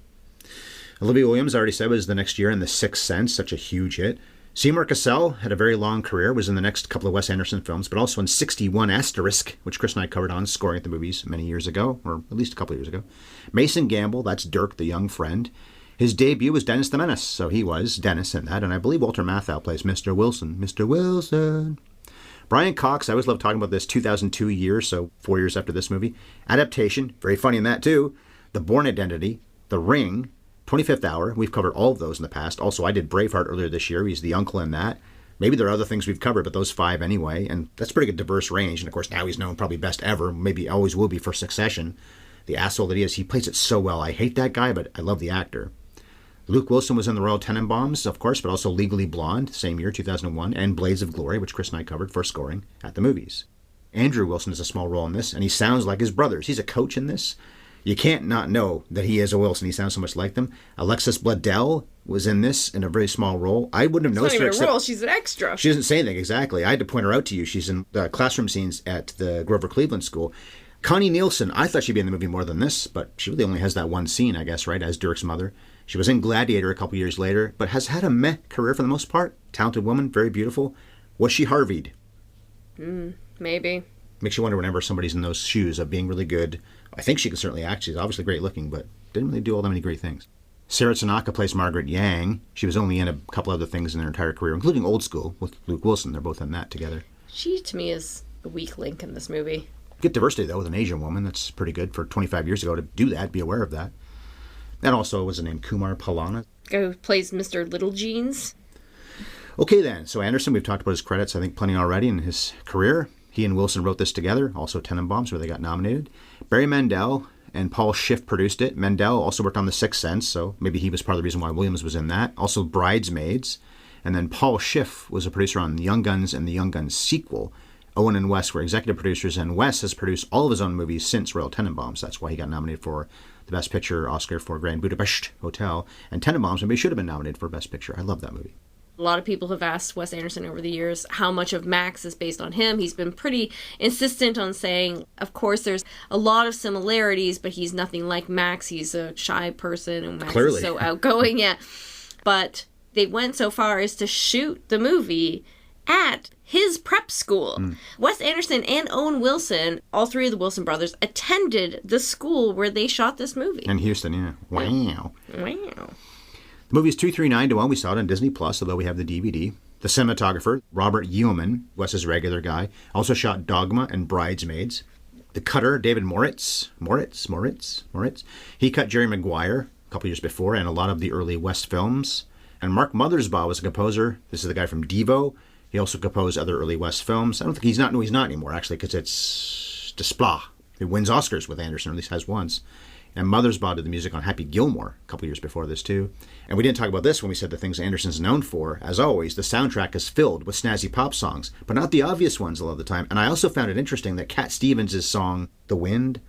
Olivia Williams, I already said, was the next year in The Sixth Sense, such a huge hit. Seymour Cassel had a very long career, was in the next couple of Wes Anderson films, but also in 61 Asterisk, which Chris and I covered on Scoring at the Movies many years ago, or at least a couple of years ago. Mason Gamble, that's Dirk, the young friend. His debut was Dennis the Menace, so he was Dennis in that, and I believe Walter Matthau plays Mr. Wilson. Mr. Wilson. Brian Cox, I always love talking about this 2002 year, so 4 years after this movie. Adaptation, very funny in that too. The Bourne Identity, The Ring, 25th Hour. We've covered all of those in the past. Also, I did Braveheart earlier this year. He's the uncle in that. Maybe there are other things we've covered, but those 5 anyway. And that's a pretty good diverse range. And of course, now he's known probably best ever, maybe always will be, for Succession. The asshole that he is, he plays it so well. I hate that guy, but I love the actor. Luke Wilson was in The Royal Tenenbaums, of course, but also Legally Blonde, same year, 2001, and Blades of Glory, which Chris and I covered for Scoring at the Movies. Andrew Wilson has a small role in this, and he sounds like his brothers. He's a coach in this. You can't not know that he is a Wilson. He sounds so much like them. Alexis Bledel was in this in a very small role. I wouldn't have noticed her. It's not even a role. She's an extra. She doesn't say anything, exactly. I had to point her out to you. She's in the classroom scenes at the Grover Cleveland School. Connie Nielsen, I thought she'd be in the movie more than this, but she really only has that one scene, I guess, right, as Dirk's mother. She was in Gladiator a couple years later, but has had a meh career for the most part. Talented woman, very beautiful. Was she Harvey'd? Maybe. Makes you wonder whenever somebody's in those shoes of being really good. I think she can certainly act. She's obviously great looking, but didn't really do all that many great things. Sarah Tanaka plays Margaret Yang. She was only in a couple other things in her entire career, including Old School with Luke Wilson. They're both in that together. She, to me, is the weak link in this movie. Good diversity, though, with an Asian woman. That's pretty good for 25 years ago to do that, be aware of that. And also was the name Kumar Palana. Guy who plays Mr. Little Jeans. Okay, then. So Anderson, we've talked about his credits, I think, plenty already in his career. He and Wilson wrote this together. Also Tenenbaums, where they got nominated. Barry Mandel and Paul Schiff produced it. Mandel also worked on The Sixth Sense, so maybe he was part of the reason why Williams was in that. Also Bridesmaids. And then Paul Schiff was a producer on The Young Guns and The Young Guns sequel. Owen and Wes were executive producers, and Wes has produced all of his own movies since Royal Tenenbaums. That's why he got nominated for the Best Picture Oscar for Grand Budapest Hotel. And Tenenbaums maybe should have been nominated for Best Picture. I love that movie. A lot of people have asked Wes Anderson over the years how much of Max is based on him. He's been pretty insistent on saying, of course, there's a lot of similarities, but he's nothing like Max. He's a shy person, and Max Clearly. is so outgoing. Yeah. But they went so far as to shoot the movie at his prep school. Wes Anderson and Owen Wilson, all three of the Wilson brothers, attended the school where they shot this movie. In Houston, yeah. Wow. Wow. The movie is 239-1. We saw it on Disney Plus, although we have the DVD. The cinematographer, Robert Yeoman, Wes's regular guy, also shot Dogma and Bridesmaids. The cutter, David Moritz. He cut Jerry Maguire a couple years before and a lot of the early West films. And Mark Mothersbaugh was a composer. This is the guy from Devo. He also composed other early West films. I don't think he's not anymore, actually, because it's Desplat. He wins Oscars with Anderson, or at least has once. And Mothersbaugh did the music on Happy Gilmore a couple years before this, too. And we didn't talk about this when we said the things Anderson's known for. As always, the soundtrack is filled with snazzy pop songs, but not the obvious ones a lot of the time. And I also found it interesting that Cat Stevens' song, The Wind,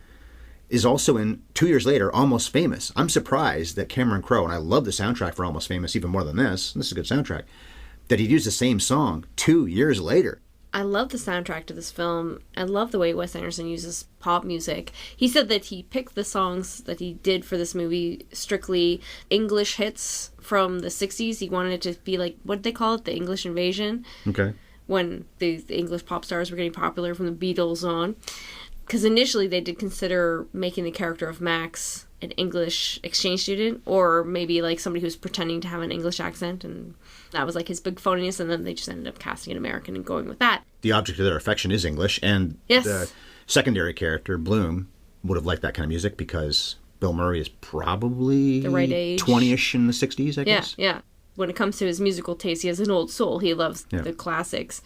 is also in, 2 years later, Almost Famous. I'm surprised that Cameron Crowe, and I love the soundtrack for Almost Famous even more than this is a good soundtrack, that he'd used the same song 2 years later. I love the soundtrack to this film. I love the way Wes Anderson uses pop music. He said that he picked the songs that he did for this movie strictly English hits from the 60s. He wanted it to be like, what did they call it? The English Invasion. Okay. When the English pop stars were getting popular from the Beatles on. Because initially they did consider making the character of Max an English exchange student, or maybe like somebody who's pretending to have an English accent, and that was like his big phoniness, and then they just ended up casting an American and going with that. The object of their affection is English, and Yes. the secondary character, Bloom, would have liked that kind of music because Bill Murray is probably The right age. 20-ish in the 60s, I guess. Yeah. When it comes to his musical taste, he has an old soul. He loves the classics.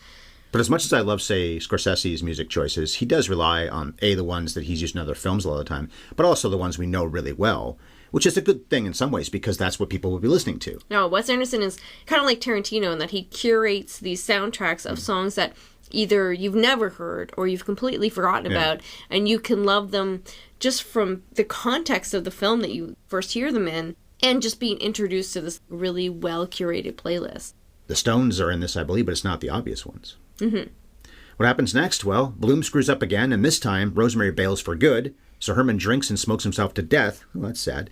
But as much as I love, say, Scorsese's music choices, he does rely on, A, the ones that he's used in other films a lot of the time, but also the ones we know really well, which is a good thing in some ways because that's what people will be listening to. No, Wes Anderson is kind of like Tarantino in that he curates these soundtracks of songs that either you've never heard or you've completely forgotten about, and you can love them just from the context of the film that you first hear them in, and just being introduced to this really well-curated playlist. The Stones are in this, I believe, but it's not the obvious ones. Mm-hmm. What happens next? Well, Bloom screws up again, and this time Rosemary bails for good. So Herman drinks and smokes himself to death. Well, that's sad.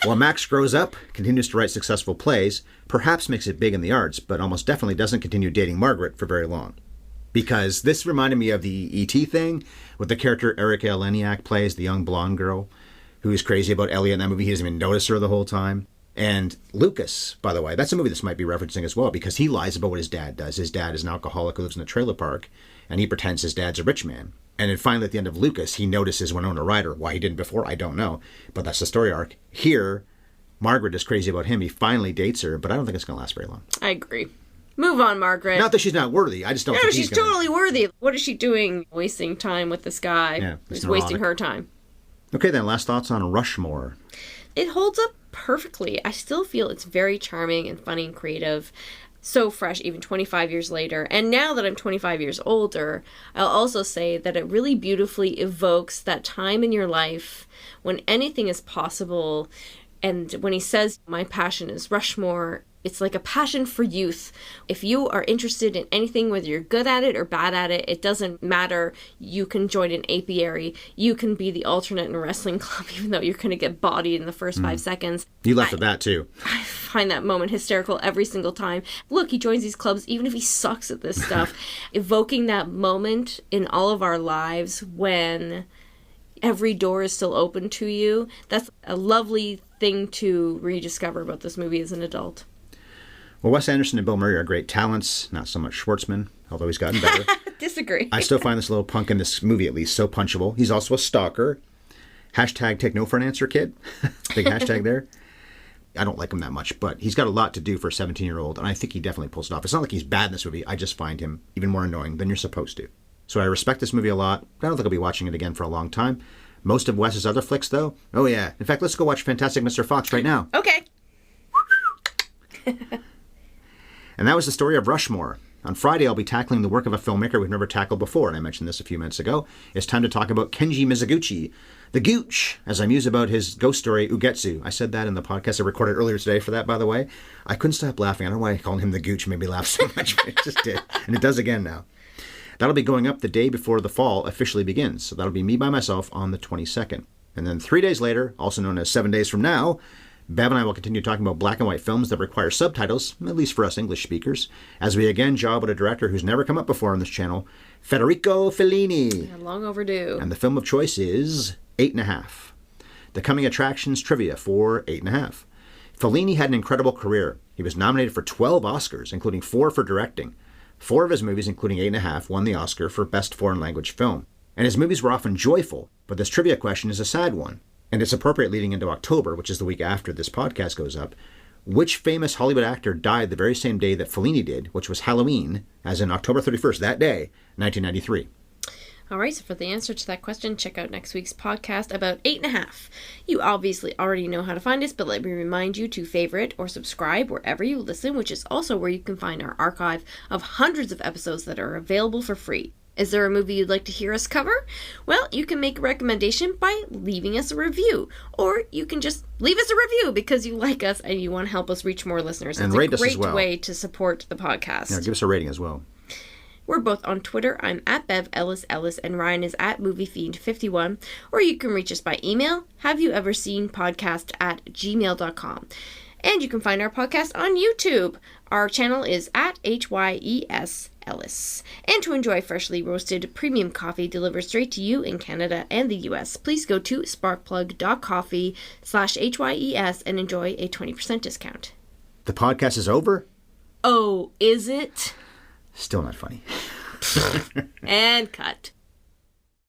While Max grows up, continues to write successful plays, perhaps makes it big in the arts, but almost definitely doesn't continue dating Margaret for very long. Because this reminded me of the E.T. thing, with the character Erika Eleniak plays, the young blonde girl, who is crazy about Elliot in that movie. He doesn't even notice her the whole time. And Lucas, by the way, that's a movie this might be referencing as well, because he lies about what his dad does. His dad is an alcoholic who lives in a trailer park, and he pretends his dad's a rich man. And then finally, at the end of Lucas, he notices Winona Ryder. Why he didn't before, I don't know. But that's the story arc. Here, Margaret is crazy about him. He finally dates her, but I don't think it's going to last very long. I agree. Move on, Margaret. Not that she's not worthy. I just don't think he's she's totally worthy. What is she doing wasting time with this guy who's wasting her time? Okay, then, last thoughts on Rushmore. It holds up perfectly. I still feel it's very charming and funny and creative. So fresh, even 25 years later. And now that I'm 25 years older, I'll also say that it really beautifully evokes that time in your life when anything is possible. And when he says, my passion is Rushmore, It's like a passion for youth. If you are interested in anything, whether you're good at it or bad at it, it doesn't matter. You can join an apiary. You can be the alternate in a wrestling club, even though you're going to get bodied in the first 5 seconds. You left with that, too. I find that moment hysterical every single time. Look, he joins these clubs even if he sucks at this stuff. Evoking that moment in all of our lives when every door is still open to you. That's a lovely thing to rediscover about this movie as an adult. Well, Wes Anderson and Bill Murray are great talents, not so much Schwartzman, although he's gotten better. Disagree. I still find this little punk in this movie, at least, so punchable. He's also a stalker. Hashtag take no for an answer, kid. Big hashtag there. I don't like him that much, but he's got a lot to do for a 17-year-old, and I think he definitely pulls it off. It's not like he's bad in this movie. I just find him even more annoying than you're supposed to. So I respect this movie a lot. I don't think I'll be watching it again for a long time. Most of Wes's other flicks, though, oh yeah. In fact, let's go watch Fantastic Mr. Fox right now. Okay. And that was the story of Rushmore. On Friday, I'll be tackling the work of a filmmaker we've never tackled before, and I mentioned this a few minutes ago. It's time to talk about Kenji Mizoguchi, the Gooch, as I muse about his ghost story, Ugetsu. I said that in the podcast I recorded earlier today for that, by the way. I couldn't stop laughing. I don't know why calling him the Gooch made me laugh so much, but it just did. And it does again now. That'll be going up the day before the fall officially begins, so that'll be me by myself on the 22nd. And then 3 days later, also known as 7 days from now, Bev and I will continue talking about black and white films that require subtitles, at least for us English speakers, as we again job at a director who's never come up before on this channel, Federico Fellini. Yeah, long overdue. And the film of choice is 8.5. The coming attractions trivia for 8.5. Fellini had an incredible career. He was nominated for 12 Oscars, including 4 for directing. 4 of his movies, including 8.5, won the Oscar for Best Foreign Language Film. And his movies were often joyful, but this trivia question is a sad one. And it's appropriate leading into October, which is the week after this podcast goes up. Which famous Hollywood actor died the very same day that Fellini did, which was Halloween, as in October 31st, that day, 1993? All right, so for the answer to that question, check out next week's podcast about 8.5. You obviously already know how to find us, but let me remind you to favorite or subscribe wherever you listen, which is also where you can find our archive of hundreds of episodes that are available for free. Is there a movie you'd like to hear us cover? Well, you can make a recommendation by leaving us a review. Or you can just leave us a review because you like us and you want to help us reach more listeners. And it's rate a us as well. great way to support the podcast. Yeah, give us a rating as well. We're both on Twitter. I'm at Bev Ellis Ellis and Ryan is at MovieFiend51. Or you can reach us by email, haveyouveriseennpodcast@gmail.com. And you can find our podcast on YouTube. Our channel is at HYES Ellis. And to enjoy freshly roasted premium coffee delivered straight to you in Canada and the US, please go to sparkplug.coffee/HYES and enjoy a 20% discount. The podcast is over? Oh, is it? Still not funny. And cut.